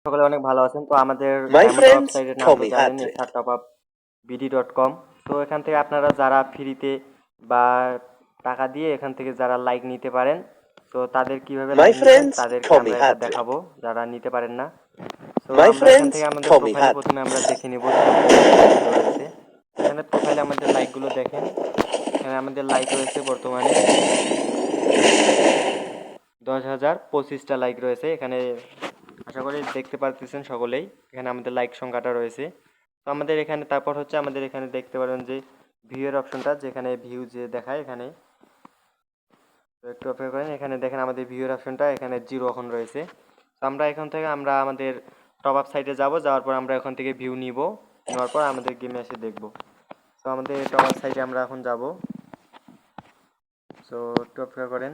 সকলে অনেক ভালো আছেন। তো আমাদের My diamond top up friends সাইটের নাম call তো me জানেন, Patrick. startup.bd.com। তো এখান থেকে আপনারা যারা ফ্রিতে বা টাকা দিয়ে এখান থেকে যারা লাইক নিতে পারেন, তো তাদের কিভাবে My লাইক নেবেন friends তাদেরকে call me আমরা এটা Patrick. দেখাবো, যারা নিতে পারেন না। তো My আমরা এখান friends থেকে আমাদের call me প্রোফাইলে Patrick. প্রথমে আমরা দেখে নিব যে আমাদের লাইকগুলো রয়েছে। এখানে প্রোফাইলে আমাদের লাইকগুলো দেখেন। এখানে আমাদের লাইক রয়েছে বর্তমানে 10,025টা লাইক রয়েছে এখানে। আশা করি দেখতে পারতেছেন সকলেই, এখানে আমাদের লাইক সংখ্যাটা রয়েছে। তো আমাদের এখানে তারপর হচ্ছে আমাদের এখানে দেখতে পারেন যে ভিউ এর অপশনটা, যেখানে ভিউ যে দেখায় এখানে। তো একটু অপেক্ষা করেন, এখানে দেখেন আমাদের ভিউ এর অপশনটা এখানে 0 এখন রয়েছে। তো আমরা এখান থেকে আমরা আমাদের টপ আপ সাইটে যাব, যাওয়ার পর আমরা এখান থেকে ভিউ নিব, নেওয়ার পর আমাদের গেমে এসে দেখব। তো আমাদের টপ আপ সাইটে আমরা এখন যাব। সো একটু অপেক্ষা করেন।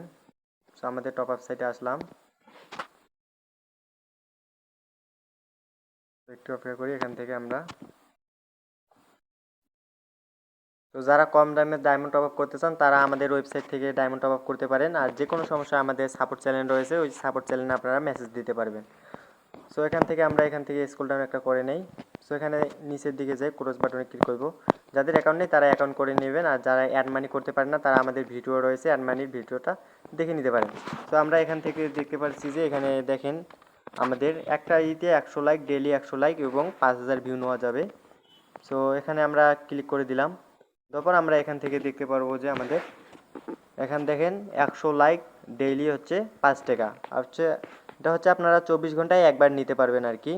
সো আমাদের টপ আপ সাইটে আসলাম, একটু অপেক্ষা করি। এখান থেকে আমরা, তো যারা কম দামে ডায়মন্ড টপ আপ করতে চান তারা আমাদের ওয়েবসাইট থেকে ডায়মন্ড টপ আপ করতে পারেন। আর যে কোনো সমস্যা আমাদের সাপোর্ট চ্যানেল রয়েছে, ওই সাপোর্ট চ্যানেলে আপনারা মেসেজ দিতে পারবেন। সো এখান থেকে আমরা এখান থেকে স্ক্রল ডাউন একটা করে নেই। সো এখানে নিচের দিকে যাই, ক্রস বাটনে ক্লিক করব। যাদের অ্যাকাউন্ট নেই তারা অ্যাকাউন্ট করে নেবেন, আর যারা অ্যাড মানি করতে পারেন না তারা আমাদের ভিডিও রয়েছে, অ্যাড মানির ভিডিওটা দেখে নিতে পারেন। তো আমরা এখান থেকে দেখতে পাচ্ছি যে এখানে দেখেন আমাদের একটা ইতে 100 লাইক, ডেলি 100 লাইক এবং 5,000 ভিউ নেওয়া যাবে। সো এখানে আমরা ক্লিক করে দিলাম। তারপর আমরা এখান থেকে দেখতে পারবো যে আমাদের এখান দেখেন 100 লাইক ডেইলি হচ্ছে 5 টাকা। আর হচ্ছে এটা হচ্ছে আপনারা 24 ঘন্টায় একবার নিতে পারবেন আর কি।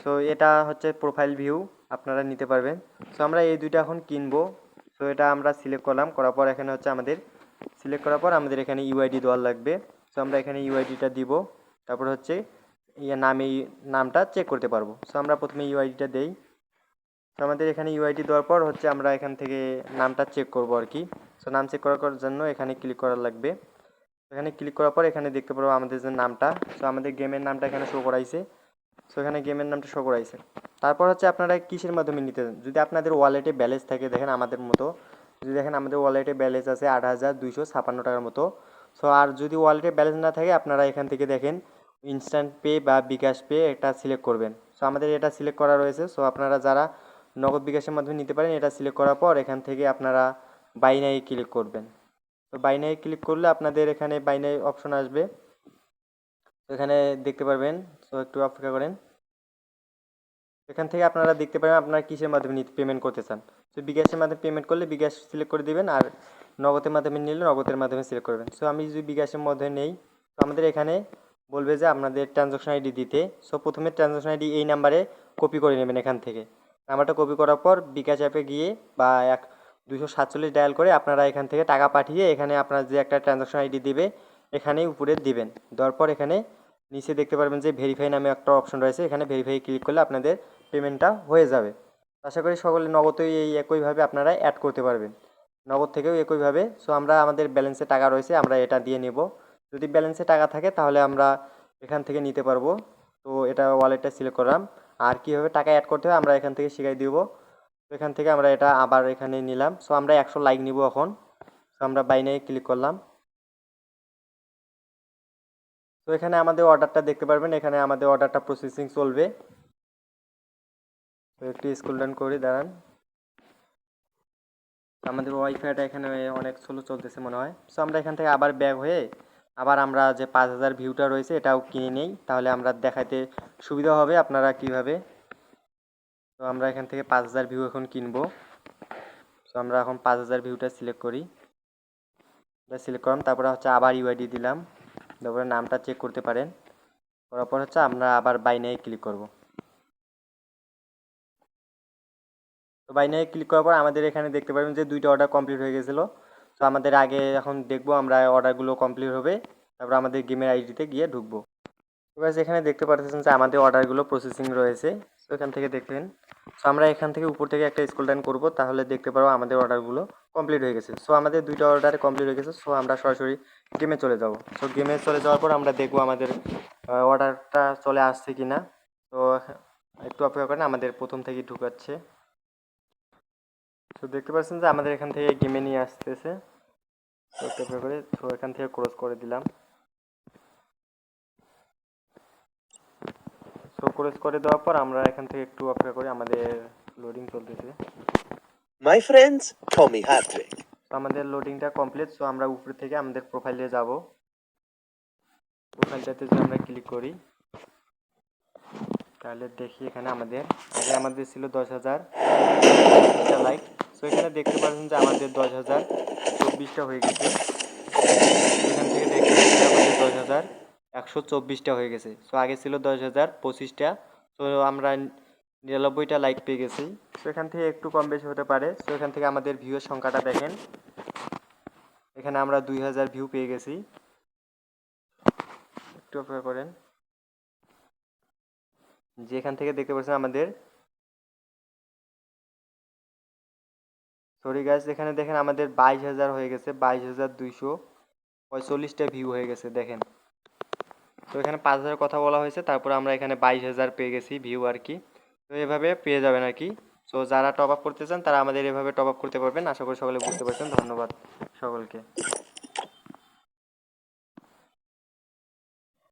সো এটা হচ্ছে প্রোফাইল ভিউ, আপনারা নিতে পারবেন। সো আমরা এই দুইটা এখন কিনবো। সো এটা আমরা সিলেক্ট করলাম, করার পর এখানে হচ্ছে আমাদের সিলেক্ট করার পর আমাদের এখানে ইউআইডি দেওয়ার লাগবে। সো আমরা এখানে ইউআইডিটা দিব, তারপর হচ্ছে নামটা চেক করতে পারবো। সো আমরা প্রথমে ইউআইডিটা দেই। তো আমাদের এখানে ইউআইডি দেওয়ার পর হচ্ছে আমরা এখান থেকে নামটা চেক করব আর কি। সো নাম চেক করার জন্য এখানে ক্লিক করা লাগবে। এখানে ক্লিক করার পর এখানে দেখতে পারবো আমাদের যে নামটা, সো আমাদের গেমের নামটা এখানে শো করাইছে। সো এখানে গেমের নামটা শো করাইছে। তারপর হচ্ছে আপনারা কিসের মাধ্যমে নিতে চান, যদি আপনাদের ওয়ালেটে ব্যালেন্স থাকে, দেখেন আমাদের মতো, যদি দেখেন আমাদের ওয়ালেটে ব্যালেন্স আছে 8,256 টাকার মতো। সো আর যদি ওয়ালেটে ব্যালেন্স না থাকে আপনারা এখান থেকে দেখেন ইনস্ট্যান্ট পে বা বিকাশ পে এটা সিলেক্ট করবেন। সো আমাদের এটা সিলেক্ট করা রয়েছে। সো আপনারা যারা নগদ বিকাশের মাধ্যমে নিতে পারেন, এটা সিলেক্ট করার পর এখান থেকে আপনারা বাই নাও ক্লিক করবেন। তো বাই নাও ক্লিক করলে আপনাদের এখানে বাই নাও অপশন আসবে, তো এখানে দেখতে পারবেন। সো একটু অপেক্ষা করেন। এখান থেকে আপনারা দেখতে পারেন আপনারা কিসের মাধ্যমে পেমেন্ট করতে চান। তো বিকাশের মাধ্যমে পেমেন্ট করলে বিকাশ সিলেক্ট করে দিবেন, আর নগদের মাধ্যমে নিলে নগদের মাধ্যমে সিলেক্ট করবেন। সো আমি যদি বিকাশের মধ্যে নেই, তো আমাদের এখানে বলবে যে আপনাদের ট্রানজাকশন আইডি দিতে। সো প্রথমে ট্রানজাকশন আইডি এই নাম্বারে কপি করে নেবেন। এখান থেকে নাম্বারটা কপি করার পর বিকাশ অ্যাপে গিয়ে বা 247 ডায়াল করে আপনারা এখান থেকে টাকা পাঠিয়ে এখানে আপনার যে একটা ট্রানজাকশন আইডি দিবে এখানেই উপরে দিবেন। দেওয়ার পর এখানে নিচে দেখতে পারবেন যে ভেরিফাই নামে একটা অপশন রয়েছে, এখানে ভেরিফাই ক্লিক করলে আপনাদের পেমেন্টটা হয়ে যাবে। আশা করি সকলে নগদেই এই একইভাবে আপনারা অ্যাড করতে পারবেন, নগদ থেকেও একইভাবে। সো আমরা আমাদের ব্যালেন্সে টাকা রয়েছে, আমরা এটা দিয়ে নেব। যদি ব্যালেন্সে টাকা থাকে তাহলে আমরা এখান থেকে নিতে পারবো। তো এটা ওয়ালেটটা সিলেক্ট করলাম। আর কীভাবে টাকা অ্যাড করতে হয় আমরা এখান থেকে শিখাই দিব। তো এখান থেকে আমরা এটা আবার এখানে নিলাম। সো আমরা 100 লাইক নিব এখন। সো আমরা বাই নাও ক্লিক করলাম। তো এখানে আমাদের অর্ডারটা দেখতে পারবেন, এখানে আমাদের অর্ডারটা প্রসেসিং চলবে। তো একটু স্ক্রল ডাউন করে দাঁড়ান। আমাদের ওয়াইফাইটা এখানে অনেক স্লো চলতেছে মনে হয়। সো আমরা এখান থেকে আবার ব্যাক হয়ে আবার আমরা যে 5,000 ভিউটা রয়েছে এটাও কিনে নেই, তাহলে আমরা দেখাতে সুবিধা হবে আপনারা কিভাবে। তো আমরা এখান থেকে 5,000 ভিউ এখন কিনবো। সো আমরা এখন 5,000 ভিউটা সিলেক্ট করি। সিলেক্ট করলাম, তারপরে হচ্ছে আবার ইউআইডি দিলাম, তারপরে নামটা চেক করতে পারেন। করার পর হচ্ছে আমরা আবার বাই নাও ক্লিক করব। তো বাই নাও ক্লিক করার পর আমাদের এখানে দেখতে পাবেন যে 2টা অর্ডার কমপ্লিট হয়ে গেছিলো। তো আমাদের আগে এখন দেখবো আমরা অর্ডারগুলো কমপ্লিট হবে, তারপর আমাদের গেমের আইডিতে গিয়ে ঢুকবো। তো গাইস এখানে দেখতে পাচ্ছেন যে আমাদের অর্ডারগুলো প্রসেসিং রয়েছে। তো এখান থেকে দেখবেন। সো আমরা এখান থেকে উপর থেকে একটা স্ক্রল ডাউন করব, তাহলে দেখতে পারবো আমাদের অর্ডারগুলো কমপ্লিট হয়ে গেছে। সো আমাদের 2টা অর্ডার কমপ্লিট হয়ে গেছে। সো আমরা সরাসরি গেমে চলে যাব। সো গেমে চলে যাওয়ার পর আমরা দেখবো আমাদের অর্ডারটা চলে আসছে কি না। তো একটু অপেক্ষা করেন, আমাদের প্রথম থেকেই ঢুকাচ্ছে। তো দেখতে পাচ্ছেন যে আমাদের এখান থেকে গেমে নিয়ে আসতেছে। তো একটু অপেক্ষা করে, তো এখান থেকে ক্লোজ করে দিলাম। সো ক্রস করে দেওয়ার পর আমরা এখান থেকে একটু অপেক্ষা করি, আমাদের লোডিং চলতেছে। My friends, Tommy Hartwig. আমাদের লোডিংটা কমপ্লিট। সো আমরা উপর থেকে আমাদের প্রোফাইলে যাব। প্রোফাইলটাতে যদি আমরা ক্লিক করি তাহলে দেখি এখানে আমাদের ছিল 10,000 লাইক। সো এখানে দেখতে পাচ্ছেন যে আমাদের 10,024টা হয়ে গেছে। এখান থেকে দেখতে পাচ্ছি আমাদের 10,124টা হয়ে গেছে। সো আগে ছিল 10,025টা। তো আমরা 99টা লাইক পেয়ে গেছি। সো এখান থেকে একটু কম বেশি হতে পারে। সো এখান থেকে আমাদের ভিউয়ের সংখ্যাটা দেখেন, এখানে আমরা 2,000 ভিউ পেয়ে গেছি। একটু অপেক্ষা করেন। যেখান থেকে দেখতে পাচ্ছেন আমাদের, সরি গাইস, এখানে দেখেন আমাদের 22,000 হয়ে গেছে, 22,245টা ভিউ হয়ে গেছে দেখেন। তো এখানে 5,000 কথা বলা হয়েছে, তারপর আমরা এখানে 22,000 পেয়ে গেছি ভিউ আর কি। তো এভাবে পেয়ে যাবেন আর কি। সো যারা টপ আপ করতে চান তারা আমাদের এভাবে টপ আপ করতে পারবেন। আশা করি সকলে বুঝতে পারছেন। ধন্যবাদ সকলকে।